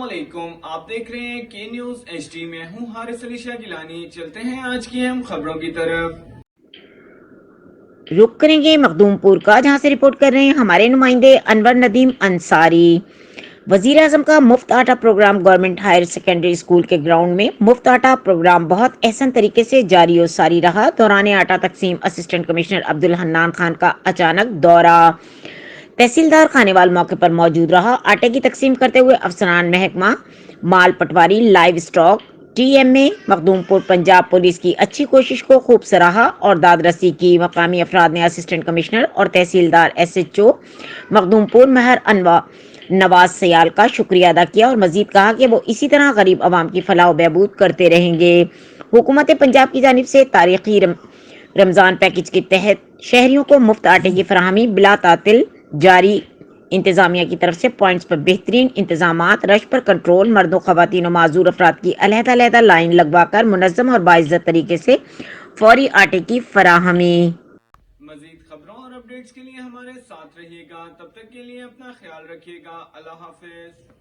علیکم، آپ دیکھ رہے ہیں کے نیوز ایچ ڈی. میں ہوں حارث علی شاہ گیلانی. چلتے ہیں آج کی اہم خبروں کی طرف. رخ کریں گے مخدوم پور کا، جہاں سے رپورٹ کر رہے ہیں ہمارے نمائندے انور ندیم انصاری. وزیر اعظم کا مفت آٹا programme government higher secondary school کے گراؤنڈ میں مفت آٹا پروگرام بہت احسن طریقے سے جاری و ساری رہا. دوران آٹا تقسیم اسسٹنٹ کمشنر عبدالحنان خان کا اچانک دورہ. تحصیلدار خانیوال موقع پر موجود رہا. آٹے کی تقسیم کرتے ہوئے افسران محکمہ مال پٹواری live stock T M A Makhdoompur Punjab police کی اچھی کوشش کو خوب سراہا اور داد رسی کی. مقامی افراد نے اسسٹنٹ کمشنر اور تحصیلدار ایس ایچ او مخدوم پور مہر نواز سیال کا شکریہ ادا کیا اور مزید کہا کہ وہ اسی طرح غریب عوام کی فلاح و بہبود کرتے رہیں گے. حکومت پنجاب کی جانب سے تاریخی رمضان پیکج کے تحت شہریوں کو مفت آٹے کی فراہمی بلا تعطل جاری. انتظامیہ کی طرف سے پوائنٹس پر بہترین انتظامات، رش پر کنٹرول، مردوں، خواتین و معذور افراد کی علیحدہ علیحدہ لائن لگوا کر منظم اور باعزت طریقے سے فوری آٹے کی فراہمی. مزید خبروں اور اپڈیٹس کے لیے ہمارے ساتھ رہیے گا. تب تک کے لیے اپنا خیال رکھیے گا. اللہ حافظ.